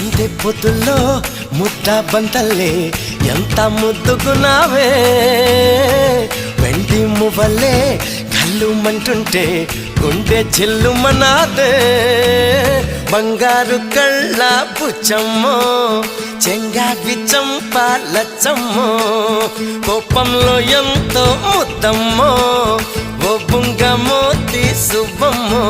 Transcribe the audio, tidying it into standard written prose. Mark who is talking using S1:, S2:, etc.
S1: సందే పొద్దుల్లో ముద్ద బంతల్లే ఎంత ముద్దుకున్నావే వెండి మువ్వలే కళ్ళు మంటుంటే గుండె చెల్లుమనాదే బంగారు కళ్ళ పుచ్చమ్మో చెంగావి చంపాలచ్చమ్మో కోపంలో ఎంతో ముద్దమ్మో ఓ బుంగమో తీసువమ్మో